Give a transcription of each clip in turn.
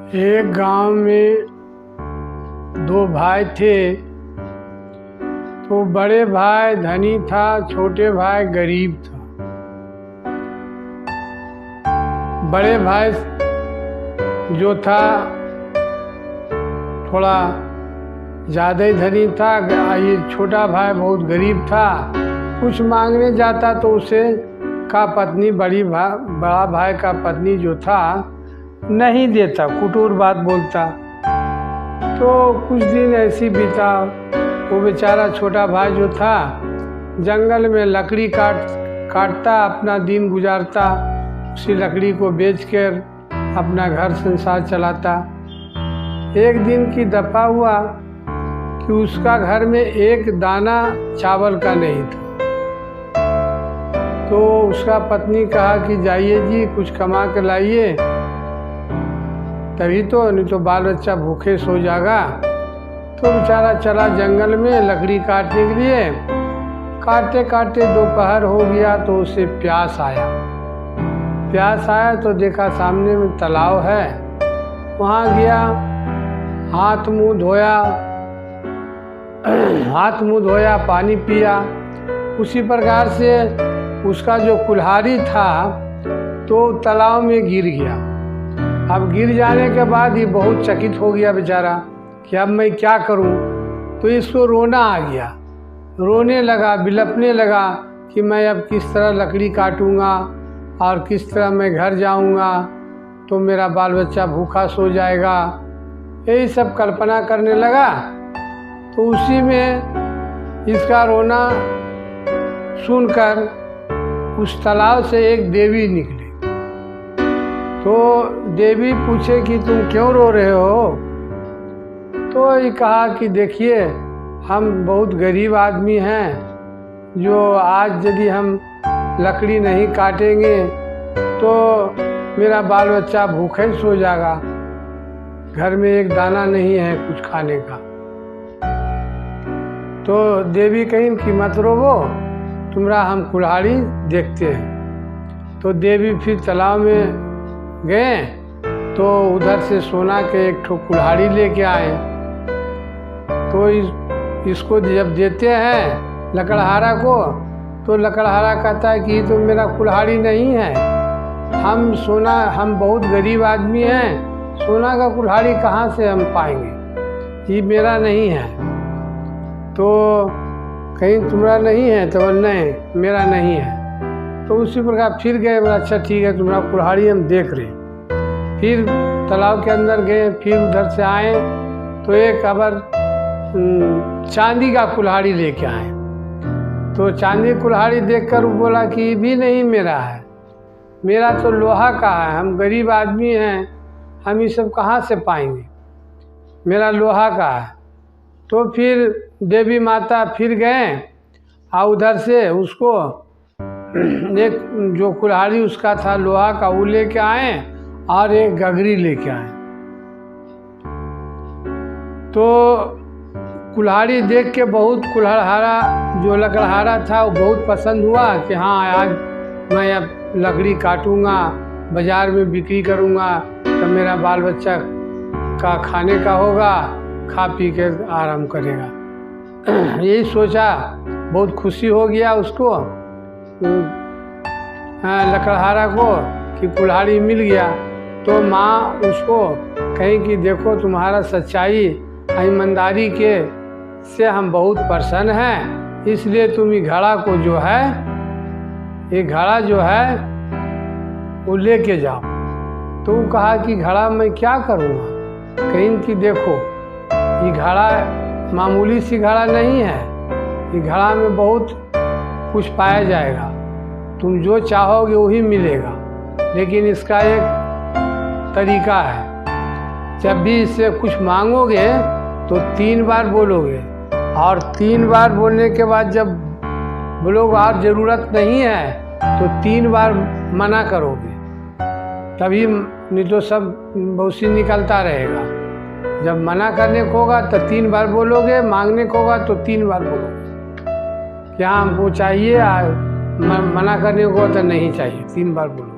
एक गांव में दो भाई थे। तो बड़े भाई धनी था, छोटे भाई गरीब था। बड़े भाई जो था थोड़ा ज़्यादा ही धनी था, ये छोटा भाई बहुत गरीब था। कुछ मांगने जाता तो उसे का पत्नी बड़ा भाई का पत्नी जो था नहीं देता, कुटूर बात बोलता। तो कुछ दिन ऐसी बीता। वो बेचारा छोटा भाई जो था जंगल में लकड़ी काटता अपना दिन गुजारता, उसी लकड़ी को बेचकर अपना घर संसार चलाता। एक दिन की दफा हुआ कि उसका घर में एक दाना चावल का नहीं था। तो उसका पत्नी कहा कि जाइए जी कुछ कमा कर लाइए, तभी तो, नहीं तो बाल बच्चा भूखे सो जाएगा। तो बेचारा चला जंगल में लकड़ी काटने के लिए। काटते काटते दोपहर हो गया तो उसे प्यास आया तो देखा सामने में तालाब है। वहाँ गया, हाथ मुंह धोया, पानी पिया। उसी प्रकार से उसका जो कुल्हाड़ी था तो तालाब में गिर गया। अब गिर जाने के बाद ये बहुत चकित हो गया बेचारा कि अब मैं क्या करूं। तो इसको रोना आ गया, रोने लगा, बिलपने लगा कि मैं अब किस तरह लकड़ी काटूंगा और किस तरह मैं घर जाऊंगा, तो मेरा बाल बच्चा भूखा सो जाएगा। यही सब कल्पना करने लगा। तो उसी में इसका रोना सुनकर उस तालाब से एक देवी निकली। तो देवी पूछे कि तुम क्यों रो रहे हो। तो ये कहा कि देखिए हम बहुत गरीब आदमी हैं, जो आज यदि हम लकड़ी नहीं काटेंगे तो मेरा बाल बच्चा भूखे सो जाएगा, घर में एक दाना नहीं है कुछ खाने का। तो देवी कहीं कि मत रोवो, तुम्हारा हम कुल्हाड़ी देखते हैं। तो देवी फिर तालाब में गए तो उधर से सोना के एक ठो कुल्हाड़ी लेके आए। तो इसको जब देते हैं लकड़हारा को, तो लकड़हारा कहता है कि ये तो मेरा कुल्हाड़ी नहीं है, हम बहुत गरीब आदमी हैं, सोना का कुल्हाड़ी कहाँ से हम पाएंगे, ये मेरा नहीं है। तो कहीं तुम्हारा नहीं है, तो नहीं मेरा नहीं है। तो उसी प्रकार फिर गए, बोला अच्छा ठीक है तुम्हारा कुल्हाड़ी हम देख रहे। फिर तालाब के अंदर गए, फिर उधर से आए तो एक अबर चांदी का कुल्हाड़ी लेके आए। तो चांदी कुल्हाड़ी देखकर वो बोला कि ये भी नहीं मेरा है, मेरा तो लोहा का है, हम गरीब आदमी हैं, हम ये सब कहाँ से पाएंगे, मेरा लोहा का है। तो फिर देवी माता फिर गए और उधर से उसको एक जो कुल्हाड़ी उसका था लोहा का वो लेके आए और एक गगरी लेके आए। तो कुल्हाड़ी देख के बहुत कुल्हाड़ा जो लकड़हारा था वो बहुत पसंद हुआ कि हाँ आज मैं अब लकड़ी काटूंगा, बाजार में बिक्री करूंगा, तो मेरा बाल बच्चा का खाने का होगा, खा पी के आराम करेगा। यही सोचा, बहुत खुशी हो गया उसको लकड़हारा को कि कुल्हाड़ी मिल गया। तो माँ उसको कहीं कि देखो तुम्हारा सच्चाई ईमानदारी के से हम बहुत प्रसन्न हैं, इसलिए तुम ये घड़ा को जो है, ये घड़ा जो है वो लेके जाओ। तो वो कहा कि घड़ा मैं क्या करूँगा। कहीं कि देखो ये घड़ा मामूली सी घड़ा नहीं है, ये घड़ा में बहुत कुछ पाया जाएगा, तुम जो चाहोगे वही मिलेगा। लेकिन इसका एक तरीका है, जब भी इससे कुछ मांगोगे तो 3 बार बोलोगे, और 3 बार बोलने के बाद जब बोलोगे और ज़रूरत नहीं है तो 3 बार मना करोगे, तभी नहीं तो सब बहुत सी निकलता रहेगा। जब मना करने को होगा तो 3 बार बोलोगे, मांगने को होगा तो 3 बार बोलोगे कि हाँ हमको चाहिए, मना करने को तो नहीं चाहिए, 3 बार बोलोगे।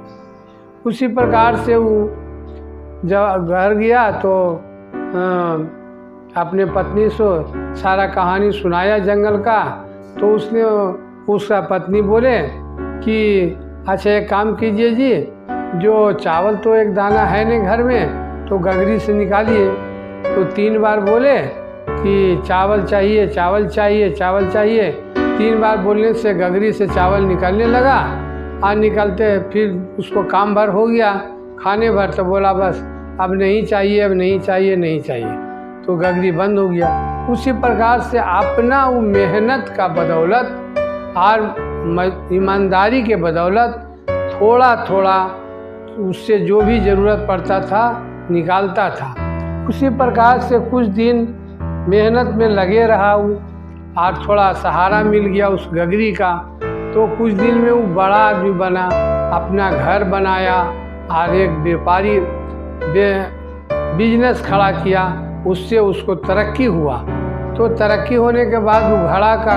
उसी प्रकार से वो जब घर गया तो अपने पत्नी से सारा कहानी सुनाया जंगल का। तो उसने उसका पत्नी बोले कि अच्छा एक काम कीजिए जी, जो चावल तो एक दाना है नहीं घर में, तो गगरी से निकालिए। तो 3 बार बोले कि चावल चाहिए, चावल चाहिए, चावल चाहिए। 3 बार बोलने से गगरी से चावल निकलने लगा। और निकलते फिर उसको काम भर हो गया, खाने भर। तो बोला बस अब नहीं चाहिए, अब नहीं चाहिए, नहीं चाहिए। तो गगरी बंद हो गया। उसी प्रकार से अपना वो मेहनत का बदौलत और ईमानदारी के बदौलत थोड़ा थोड़ा उससे जो भी ज़रूरत पड़ता था निकालता था। उसी प्रकार से कुछ दिन मेहनत में लगे रहा हूँ और थोड़ा सहारा मिल गया उस गगरी का। तो कुछ दिन में वो बड़ा आदमी बना, अपना घर बनाया और एक व्यापारी बिजनेस खड़ा किया। उससे उसको तरक्की हुआ। तो तरक्की होने के बाद वो घड़ा का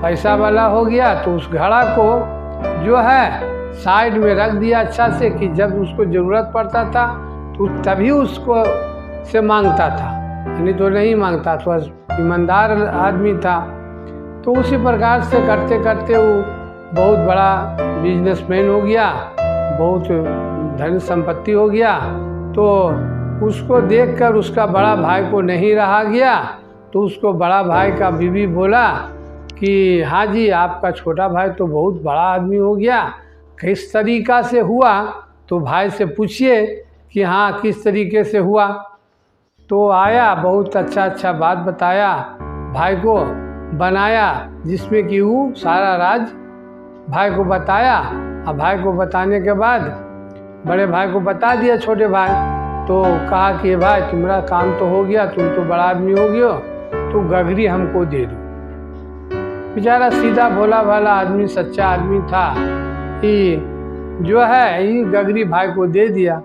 पैसा वाला हो गया। तो उस घड़ा को जो है साइड में रख दिया अच्छा से, कि जब उसको ज़रूरत पड़ता था तो तभी उसको से मांगता था, नहीं तो नहीं मांगता था। ईमानदार आदमी था। तो उसी प्रकार से करते करते वो बहुत बड़ा बिजनेसमैन हो गया, बहुत धन संपत्ति हो गया। तो उसको देखकर उसका बड़ा भाई को नहीं रहा गया। तो उसको बड़ा भाई का बीवी बोला कि हाँ जी, आपका छोटा भाई तो बहुत बड़ा आदमी हो गया, किस तरीक़ा से हुआ? तो भाई से पूछिए कि हाँ किस तरीके से हुआ। तो आया, बहुत अच्छा बात बताया, भाई को बनाया, जिसमें कि वो सारा राज भाई को बताया। और भाई को बताने के बाद बड़े भाई को बता दिया छोटे भाई। तो कहा कि भाई तुम्हारा काम तो हो गया, तुम तो बड़ा आदमी हो गयो, तो गगरी हमको दे दो। बेचारा सीधा भोला भाला आदमी, सच्चा आदमी था कि जो है ये गगरी भाई को दे दिया।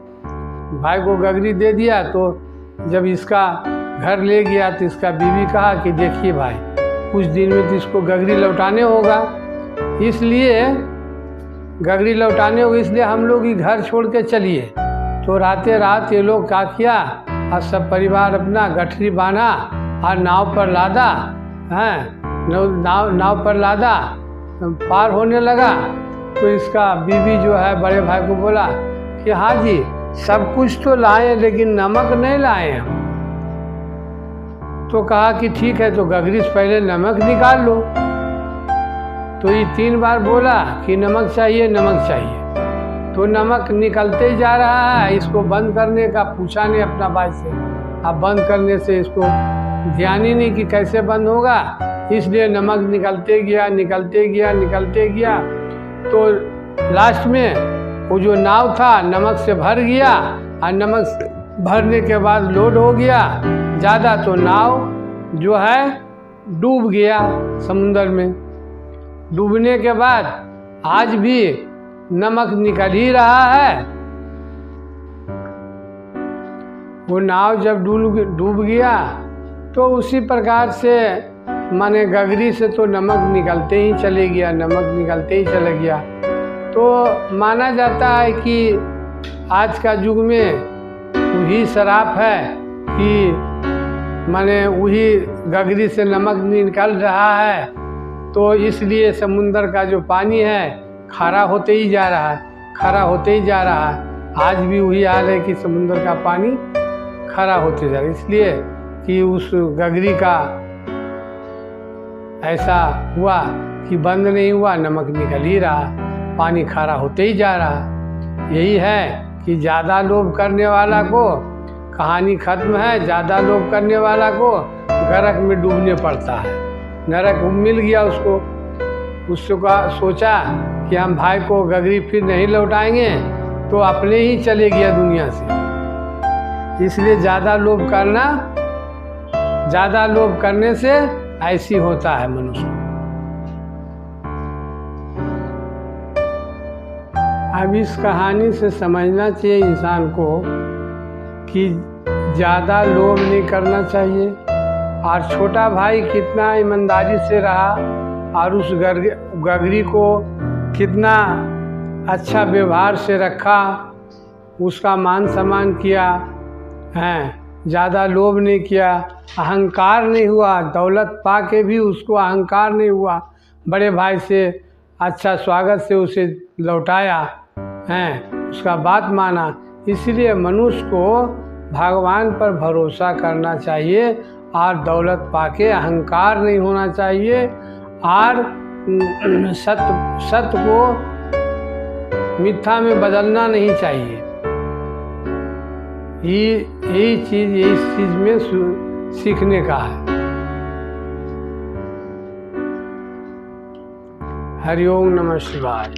भाई को गगरी दे दिया। तो जब इसका घर ले गया तो इसका बीवी कहा कि देखिए भाई, कुछ दिन में तो इसको गगरी लौटाने होगा, इसलिए गगरी लौटाने होगा, इसलिए हम लोग ही घर छोड़ के चलिए। तो रातें रात ये लोग क्या किया, और सब परिवार अपना गठरी बांधा और नाव पर लादा, नाव पर लादा, पार होने लगा। तो इसका बीवी जो है बड़े भाई को बोला कि हाँ जी, सब कुछ तो लाए लेकिन नमक नहीं लाए हम। तो कहा कि ठीक है, तो गगरी से पहले नमक निकाल लो। तो ये 3 बार बोला कि नमक चाहिए, नमक चाहिए। तो नमक निकलते ही जा रहा है। इसको बंद करने का पूछा नहीं अपना भाई से। अब बंद करने से इसको ध्यान ही नहीं कि कैसे बंद होगा, इसलिए नमक निकलते गया, निकलते गया, निकलते गया। तो लास्ट में वो जो नाव था नमक से भर गया, और नमक से भरने के बाद लोड हो गया ज़्यादा, तो नाव जो है डूब गया समुद्र में। डूबने के बाद आज भी नमक निकल ही रहा है। वो नाव जब डूब गया तो उसी प्रकार से माने गगरी से तो नमक निकलते ही चले गया, नमक निकलते ही चले गया। तो माना जाता है कि आज का युग में वही शराप है कि माने वही गगरी से नमक निकल रहा है। तो इसलिए समुंदर का जो पानी है खारा होते ही जा रहा है, खारा होते ही जा रहा है। आज भी वही हाल है कि समुंदर का पानी खारा होते जा रहा है, इसलिए कि उस गगरी का ऐसा हुआ कि बंद नहीं हुआ, नमक निकल ही रहा, पानी खारा होते ही जा रहा। यही है कि ज़्यादा लोभ करने वाला को कहानी खत्म है। ज़्यादा लोभ करने वाला को नरक में डूबने पड़ता है। नरक मिल गया उसको, उसका सोचा कि हम भाई को गगरी फिर नहीं लौटाएंगे, तो अपने ही चले गया दुनिया से। इसलिए ज़्यादा लोभ करने से ऐसी होता है मनुष्य। अब इस कहानी से समझना चाहिए इंसान को कि ज़्यादा लोभ नहीं करना चाहिए, और छोटा भाई कितना ईमानदारी से रहा और उस गगरी को कितना अच्छा व्यवहार से रखा, उसका मान सम्मान किया हैं, ज़्यादा लोभ नहीं किया, अहंकार नहीं हुआ, दौलत पा के भी उसको अहंकार नहीं हुआ, बड़े भाई से अच्छा स्वागत से उसे लौटाया हैं, उसका बात माना। इसलिए मनुष्य को भगवान पर भरोसा करना चाहिए और दौलत पाके अहंकार नहीं होना चाहिए और सत्य को मिथ्या में बदलना नहीं चाहिए। यही चीज़ में सीखने का है। हरि ओम नमः शिवाय।